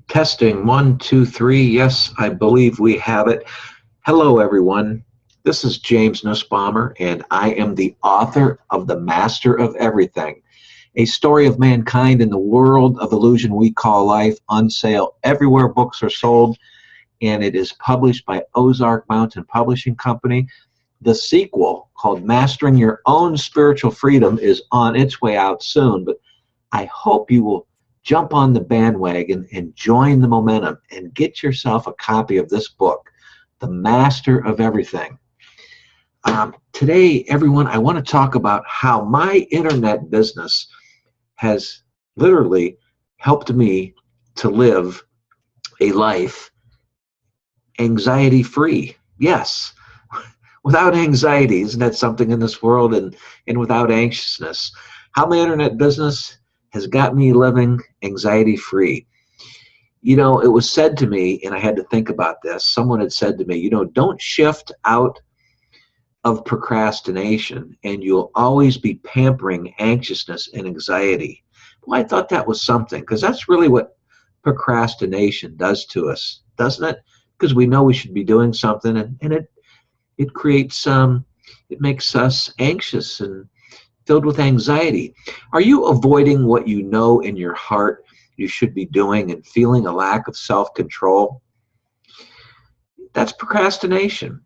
Testing, 1, 2, 3. Yes, I believe we have it. Hello, everyone. This is James Nussbaumer, and I am the author of The Master of Everything, a story of mankind in the world of illusion we call life, on sale everywhere books are sold, and it is published by Ozark Mountain Publishing Company. The sequel, called Mastering Your Own Spiritual Freedom, is on its way out soon, but I hope you will jump on the bandwagon and join the momentum and get yourself a copy of this book, The Master of Everything. Today, everyone, I want to talk about how my internet business has literally helped me to live a life anxiety-free. Yes, without anxiety. Isn't that something in this world? And without anxiousness. How my internet business has got me living anxiety-free. You know, it was said to me, and I had to think about this, someone had said to me, you know, don't shift out of procrastination and you'll always be pampering anxiousness and anxiety. Well, I thought that was something, because that's really what procrastination does to us, doesn't it? Because we know we should be doing something, and it creates, it makes us anxious and filled with anxiety. Are you avoiding what you know in your heart you should be doing and feeling a lack of self-control? That's procrastination.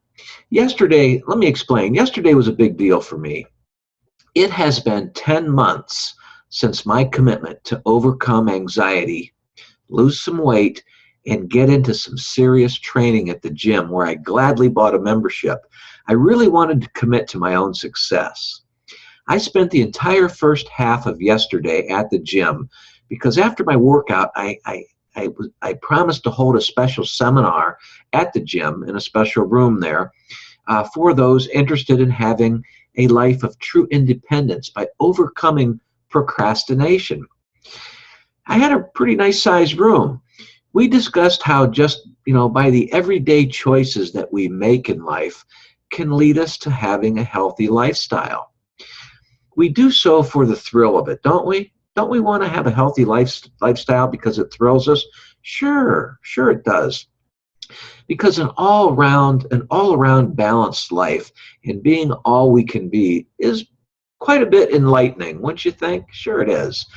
Yesterday, let me explain. Yesterday was a big deal for me. It has been 10 months since my commitment to overcome anxiety, lose some weight, and get into some serious training at the gym, where I gladly bought a membership. I really wanted to commit to my own success. I spent the entire first half of yesterday at the gym because after my workout, I promised to hold a special seminar at the gym in a special room there for those interested in having a life of true independence by overcoming procrastination. I had a pretty nice sized room. We discussed how just, by the everyday choices that we make in life can lead us to having a healthy lifestyle. We do so for the thrill of it, don't we? Don't we want to have a healthy lifestyle because it thrills us? Sure it does. Because an all-around balanced life and being all we can be is quite a bit enlightening, wouldn't you think? Sure it is.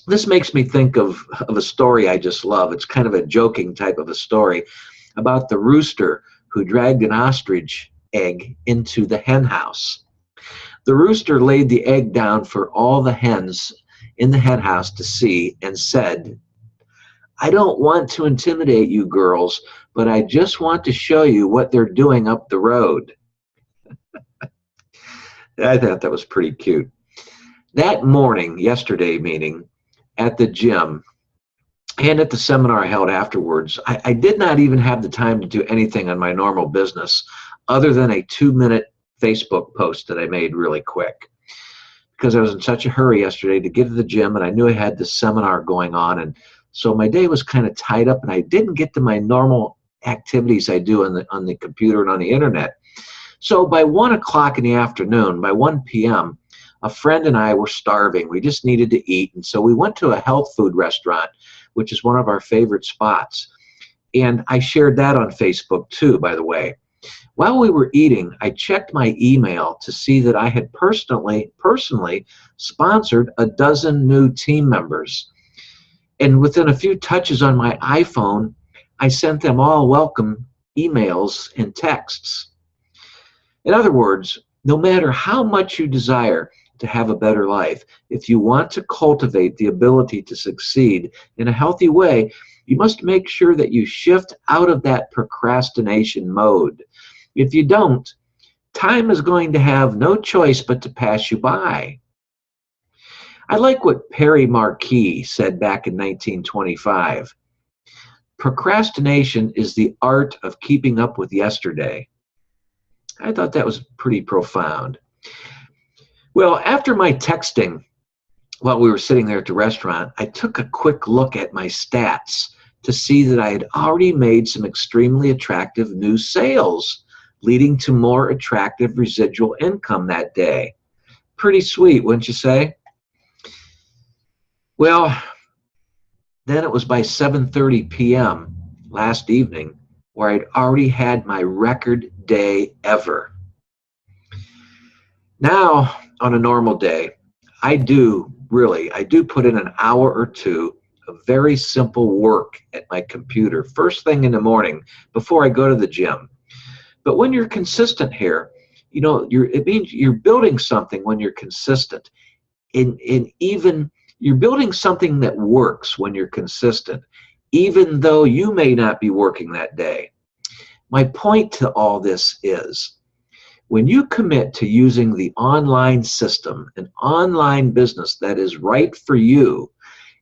This makes me think of a story I just love. It's kind of a joking type of a story about the rooster who dragged an ostrich egg into the hen house. The rooster laid the egg down for all the hens in the hen house to see and said, "I don't want to intimidate you girls, but I just want to show you what they're doing up the road." I thought that was pretty cute. That morning, yesterday meeting, at the gym and at the seminar I held afterwards, I did not even have the time to do anything on my normal business other than a 2-minute Facebook post that I made really quick, because I was in such a hurry yesterday to get to the gym, and I knew I had this seminar going on, and so my day was kind of tied up, and I didn't get to my normal activities I do on the computer and on the internet. So by 1 o'clock in the afternoon, by 1 p.m., a friend and I were starving. We just needed to eat, and so we went to a health food restaurant, which is one of our favorite spots. And I shared that on Facebook too, by the way. While we were eating, I checked my email to see that I had personally sponsored a dozen new team members. And within a few touches on my iPhone, I sent them all welcome emails and texts. In other words, no matter how much you desire to have a better life, if you want to cultivate the ability to succeed in a healthy way, you must make sure that you shift out of that procrastination mode. If you don't, time is going to have no choice but to pass you by. I like what Perry Marquis said back in 1925. Procrastination is the art of keeping up with yesterday. I thought that was pretty profound. Well, after my texting while we were sitting there at the restaurant, I took a quick look at my stats to see that I had already made some extremely attractive new sales, leading to more attractive residual income that day. Pretty sweet, wouldn't you say? Well, Then it was by 7:30 p.m. last evening where I'd already had my record day ever. Now, on a normal day, I do put in an hour or two of very simple work at my computer first thing in the morning before I go to the gym. But when you're consistent here, it means you're building something when you're consistent. In even you're building something that works when you're consistent, even though you may not be working that day. My point to all this is when you commit to using the online system, an online business that is right for you,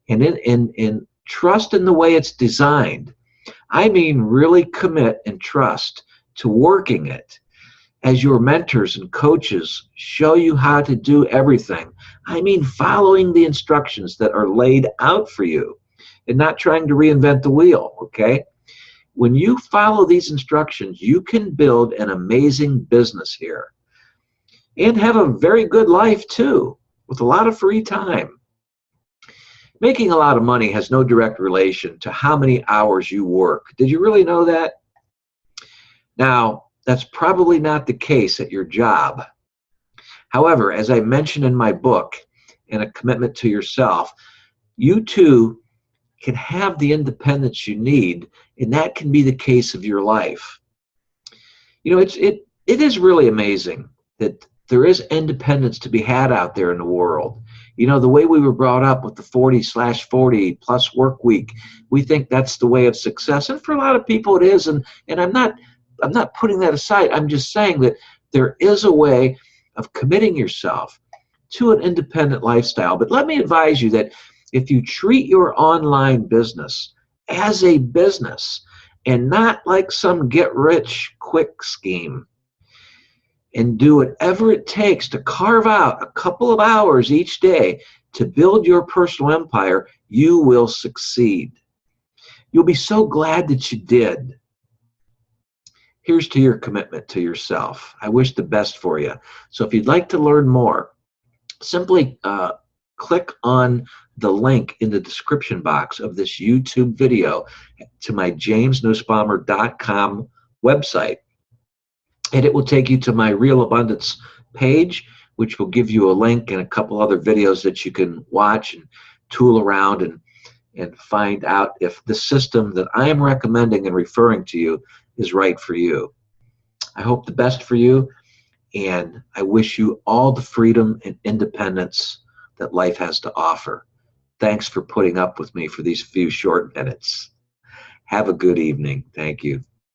and in trust in the way it's designed, I mean really commit and trust to working it as your mentors and coaches show you how to do everything. I mean following the instructions that are laid out for you and not trying to reinvent the wheel, okay? When you follow these instructions, you can build an amazing business here and have a very good life too, with a lot of free time. Making a lot of money has no direct relation to how many hours you work. Did you really know that? Now, that's probably not the case at your job. However, as I mentioned in my book, and a commitment to yourself, you too can have the independence you need, and that can be the case of your life. It is really amazing that there is independence to be had out there in the world. The way we were brought up with the 40/40 plus work week, we think that's the way of success, and for a lot of people it is. And I'm not putting that aside. I'm just saying that there is a way of committing yourself to an independent lifestyle. But let me advise you that if you treat your online business as a business and not like some get-rich-quick scheme, and do whatever it takes to carve out a couple of hours each day to build your personal empire, you will succeed. You'll be so glad that you did. Here's to your commitment to yourself. I wish the best for you. So if you'd like to learn more, simply click on the link in the description box of this YouTube video to my jamesnussbaumer.com website. And it will take you to my Real Abundance page, which will give you a link and a couple other videos that you can watch and tool around and find out if the system that I am recommending and referring to you is right for you. I hope the best for you, and I wish you all the freedom and independence that life has to offer. Thanks for putting up with me for these few short minutes. Have a good evening. Thank you.